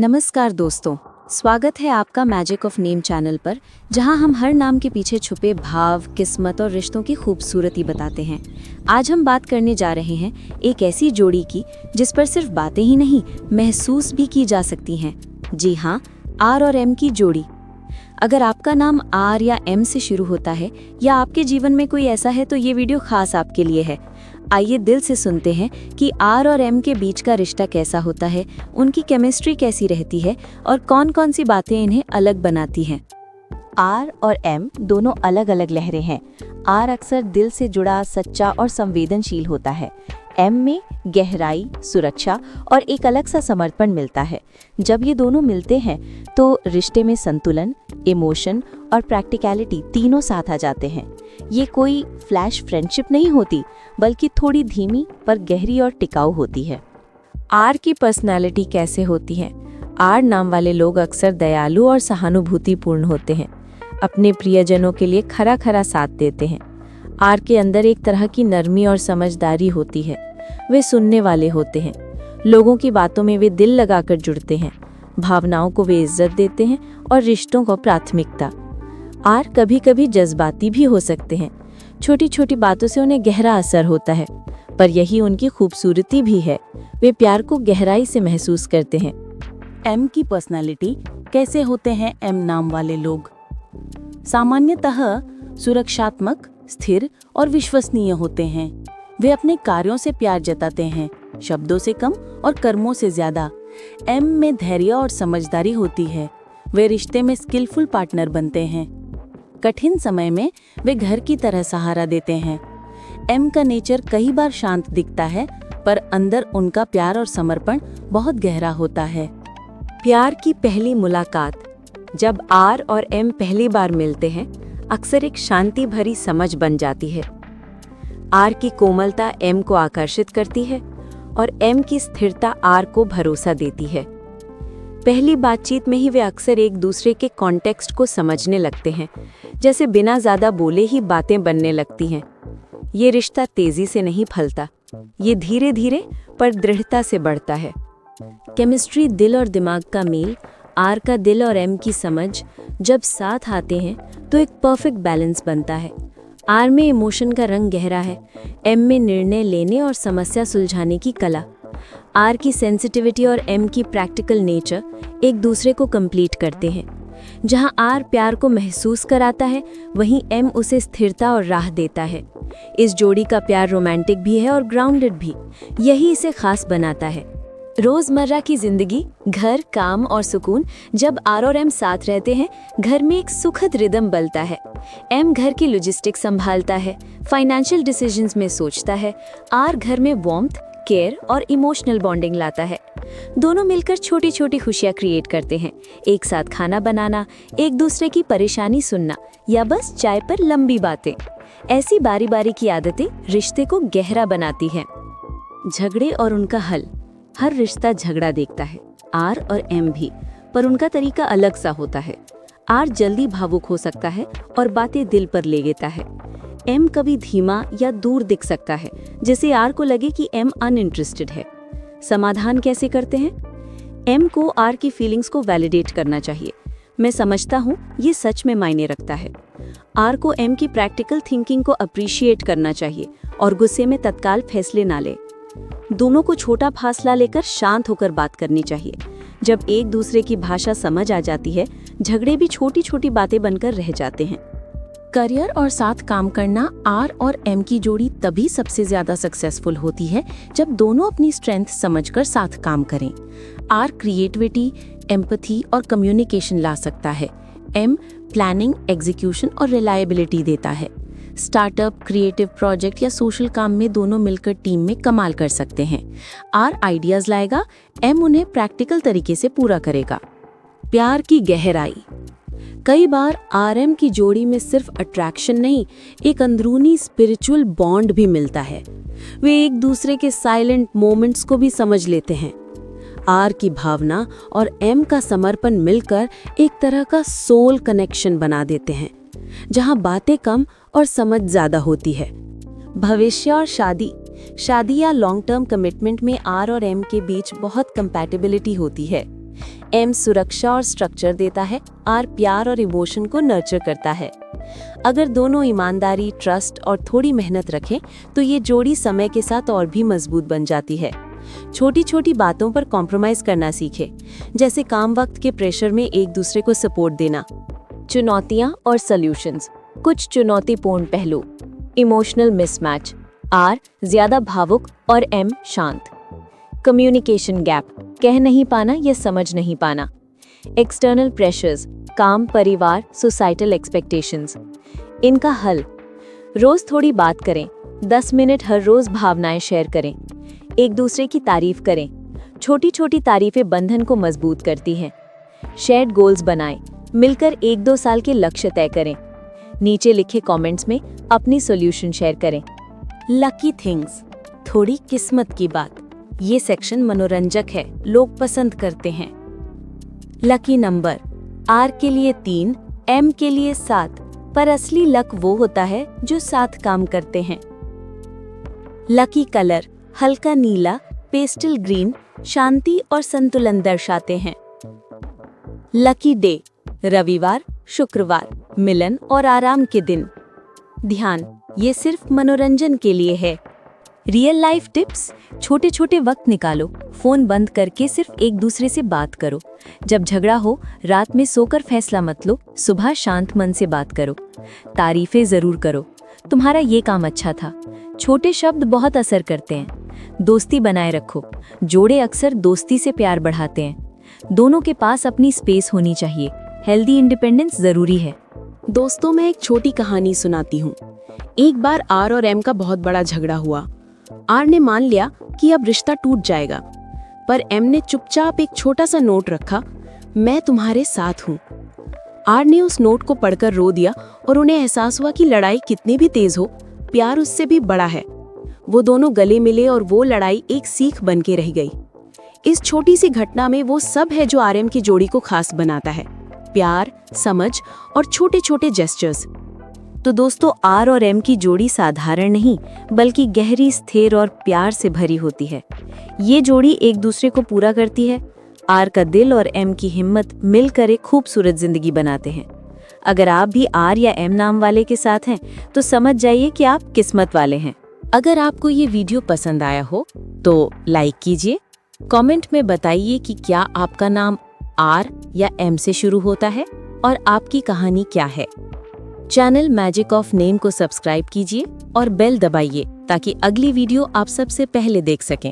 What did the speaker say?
नमस्कार दोस्तों, स्वागत है आपका मैजिक ऑफ नेम चैनल पर, जहां हम हर नाम के पीछे छुपे भाव, किस्मत और रिश्तों की खूबसूरती बताते हैं। आज हम बात करने जा रहे हैं एक ऐसी जोड़ी की जिस पर सिर्फ बातें ही नहीं, महसूस भी की जा सकती हैं। जी हाँ, आर और एम की जोड़ी। अगर आपका नाम आर या एम से शुरू होता है या आपके जीवन में कोई ऐसा है तो ये वीडियो खास आपके लिए है। आइए दिल से सुनते हैं कि आर और एम के बीच का रिश्ता कैसा होता है, उनकी केमिस्ट्री कैसी रहती है और कौन कौन सी बातें इन्हें अलग बनाती हैं। आर और एम दोनों अलग अलग लहरें हैं। आर अक्सर दिल से जुड़ा, सच्चा और संवेदनशील होता है। एम में गहराई, सुरक्षा और एक अलग सा समर्पण मिलता है। जब ये दोनों मिलते हैं तो रिश्ते में संतुलन, इमोशन और प्रैक्टिकलिटी तीनों साथ आ जाते हैं। ये कोई फ्लैश फ्रेंडशिप नहीं होती, बल्कि थोड़ी धीमी पर गहरी और टिकाऊ होती है। आर की पर्सनालिटी कैसे होती है? आर नाम वाले लोग अक्सर दयालु और सहानुभूतिपूर्ण होते हैं। अपने प्रियजनों के लिए खरा खरा साथ देते हैं। आर के अंदर एक तरह की नरमी और समझदारी होती है। वे सुनने वाले होते हैं। लोगों की बातों में वे दिल लगाकर जुड़ते हैं। भावनाओं को वे इज्जत देते हैं और रिश्तों को प्राथमिकता। आर कभी कभी जज्बाती भी हो सकते हैं। छोटी छोटी बातों से उन्हें गहरा असर होता है, पर यही उनकी खूबसूरती भी है। वे प्यार को गहराई से महसूस करते हैं। एम की पर्सनालिटी कैसे होते हैं? एम नाम वाले लोग सामान्यतः सुरक्षात्मक, स्थिर और विश्वसनीय होते हैं। वे अपने कार्यों से प्यार जताते हैं, शब्दों से कम और कर्मों से ज्यादा। एम में धैर्य और समझदारी होती है। वे रिश्ते में स्किलफुल पार्टनर बनते हैं। कठिन समय में वे घर की तरह सहारा देते हैं। एम का नेचर कई बार शांत दिखता है, पर अंदर उनका प्यार और समर्पण बहुत गहरा होता है। प्यार की पहली मुलाकात। जब आर और एम पहली बार मिलते हैं, अक्सर एक शांति भरी समझ बन जाती है। आर की कोमलता एम को आकर्षित करती है और एम की स्थिरता आर को भरोसा देती है। पहली बातचीत में ही वे अक्सर एक दूसरे के कॉन्टेक्स्ट को समझने लगते हैं, जैसे बिना ज्यादा बोले ही बातें बनने लगती हैं। ये रिश्ता तेजी से नहीं फलता, ये धीरे धीरे पर दृढ़ता से बढ़ता है। केमिस्ट्री, दिल और दिमाग का मेल, आर का दिल और एम की समझ जब साथ आते हैं तो एक परफेक्ट बैलेंस बनता है। आर में इमोशन का रंग गहरा है, एम में निर्णय लेने और समस्या सुलझाने की कला। आर की सेंसिटिविटी और एम की प्रैक्टिकल नेचर एक दूसरे को कंप्लीट करते हैं। जहां आर प्यार को महसूस कराता है, वहीं एम उसे स्थिरता और राह देता है। इस जोड़ी का प्यार रोमांटिक भी है और ग्राउंडेड भी। यही इसे खास बनाता है। रोजमर्रा की जिंदगी, घर, काम और सुकून, जब आर और एम साथ रहते हैं, घर में एक सुखद रिदम बलता है। एम घर की लॉजिस्टिक्स संभालता है, फाइनेंशियल डिसीजंस में सोचता है। आर घर में वार्मथ, केयर और इमोशनल बॉन्डिंग लाता है। दोनों मिलकर छोटी छोटी खुशियां क्रिएट करते हैं। एक साथ खाना बनाना, एक दूसरे की परेशानी सुनना या बस चाय पर लंबी बातें। ऐसी बारी बारी की आदतें रिश्ते को गहरा बनाती हैं। झगड़े और उनका हल। हर रिश्ता झगड़ा देखता है, आर और एम भी, पर उनका तरीका अलग सा होता है। आर जल्दी भावुक हो सकता है और बातें दिल पर ले लेता है। एम कभी धीमा या दूर दिख सकता है, जिससे आर को लगे कि एम अनइंटरेस्टेड है। समाधान कैसे करते हैं? एम को आर की फीलिंग्स को वैलिडेट करना चाहिए। मैं समझता हूँ, ये सच में मायने रखता है। आर को एम की प्रैक्टिकल थिंकिंग को अप्रिशिएट करना चाहिए और गुस्से में तत्काल फैसले ना ले। दोनों को छोटा फासला लेकर शांत होकर बात करनी चाहिए। जब एक दूसरे की भाषा समझ आ जाती है, झगड़े भी छोटी छोटी बातें बनकर रह जाते हैं। करियर और साथ काम करना। आर और एम की जोड़ी तभी सबसे ज्यादा सक्सेसफुल होती है जब दोनों अपनी स्ट्रेंथ समझकर साथ काम करें। आर क्रिएटिविटी, एम्पैथी और कम्युनिकेशन ला सकता है। एम प्लानिंग, एग्जीक्यूशन और रिलायबिलिटी देता है। स्टार्टअप, क्रिएटिव प्रोजेक्ट या सोशल काम में दोनों मिलकर टीम में कमाल कर सकते हैं। आर आइडियाज लाएगा, एम उन्हें प्रैक्टिकल तरीके से पूरा करेगा। प्यार की गहराई। कई बार आर एम की जोड़ी में सिर्फ अट्रैक्शन नहीं, एक अंदरूनी स्पिरिचुअल बॉन्ड भी मिलता है। वे एक दूसरे के साइलेंट मोमेंट्स को भी समझ लेते हैं। आर की भावना और एम का समर्पण मिलकर एक तरह का सोल कनेक्शन बना देते हैं, जहां बातें कम और समझ ज्यादा होती है। भविष्य और शादी या लॉन्ग टर्म कमिटमेंट में आर और एम के बीच बहुत कंपैटिबिलिटी होती है। एम सुरक्षा और स्ट्रक्चर देता है, आर प्यार और इमोशन को नर्चर करता है। अगर दोनों ईमानदारी, ट्रस्ट और थोड़ी मेहनत रखें तो ये जोड़ी समय के साथ और भी मजबूत बन जाती है। छोटी छोटी बातों पर कॉम्प्रोमाइज करना सीखें, जैसे काम वक्त के प्रेशर में एक दूसरे को सपोर्ट देना। चुनौतियां और सॉल्यूशंस। कुछ चुनौतीपूर्ण पहलू। इमोशनल मिसमैच, आर ज्यादा भावुक और एम शांत। कम्युनिकेशन गैप, कह नहीं पाना या समझ नहीं पाना। एक्सटर्नल प्रेशर्स, काम, परिवार, सोसाइटल एक्सपेक्टेशंस। इनका हल, रोज थोड़ी बात करें, 10 मिनट हर रोज भावनाएं शेयर करें, एक दूसरे की तारीफ करें। छोटी छोटी तारीफें बंधन को मजबूत करती हैं। शेयर्ड गोल्स बनाएं, मिलकर 1-2 साल के लक्ष्य तय करें। नीचे लिखे कमेंट्स में अपनी सॉल्यूशन शेयर करें। लकी थिंग्स, थोड़ी किस्मत की बात। ये सेक्शन मनोरंजक है, लोग पसंद करते हैं। लकी नंबर, आर के लिए 3, एम के लिए 7, पर असली लक वो होता है जो साथ काम करते हैं। लकी कलर, हल्का नीला, पेस्टल ग्रीन, शांति और संतुलन दर्शाते हैं। लकी डे, रविवार, शुक्रवार, मिलन और आराम के दिन। ध्यान, ये सिर्फ मनोरंजन के लिए है। रियल लाइफ टिप्स, छोटे छोटे वक्त निकालो, फोन बंद करके सिर्फ एक दूसरे से बात करो। जब झगड़ा हो, रात में सोकर फैसला मत लो, सुबह शांत मन से बात करो। तारीफें जरूर करो, तुम्हारा ये काम अच्छा था। छोटे शब्द बहुत असर करते हैं। दोस्ती बनाए रखो, जोड़े अक्सर दोस्ती से प्यार बढ़ाते हैं। दोनों के पास अपनी स्पेस होनी चाहिए। हेल्दी इंडिपेंडेंस जरूरी है। दोस्तों, मैं एक छोटी कहानी सुनाती हूँ। एक बार आर और एम का बहुत बड़ा झगड़ा हुआ। आर ने मान लिया कि अब रिश्ता टूट जाएगा, पर एम ने चुपचाप एक छोटा सा नोट रखा, मैं तुम्हारे साथ हूँ। आर ने उस नोट को पढ़कर रो दिया और उन्हें एहसास हुआ कि लड़ाई कितनी भी तेज हो, प्यार उससे भी बड़ा है। वो दोनों गले मिले और वो लड़ाई एक सीख बन के रह गई। इस छोटी सी घटना में वो सब है जो आर एम की जोड़ी को खास बनाता है, प्यार, समझ और छोटे छोटे जेस्चर्स। तो दोस्तों, आर और एम की जोड़ी साधारण नहीं बल्कि गहरी, स्थिर और प्यार से भरी होती है। ये जोड़ी एक दूसरे को पूरा करती है। आर का दिल और एम की हिम्मत मिलकर एक खूबसूरत जिंदगी बनाते हैं। अगर आप भी आर या एम नाम वाले के साथ हैं तो समझ जाइए कि आप किस्मत वाले हैं। अगर आपको ये वीडियो पसंद आया हो तो लाइक कीजिए, कमेंट में बताइए कि क्या आपका नाम आर या एम से शुरू होता है और आपकी कहानी क्या है। चैनल मैजिक ऑफ नेम को सब्सक्राइब कीजिए और बेल दबाइए ताकि अगली वीडियो आप सबसे पहले देख सकें।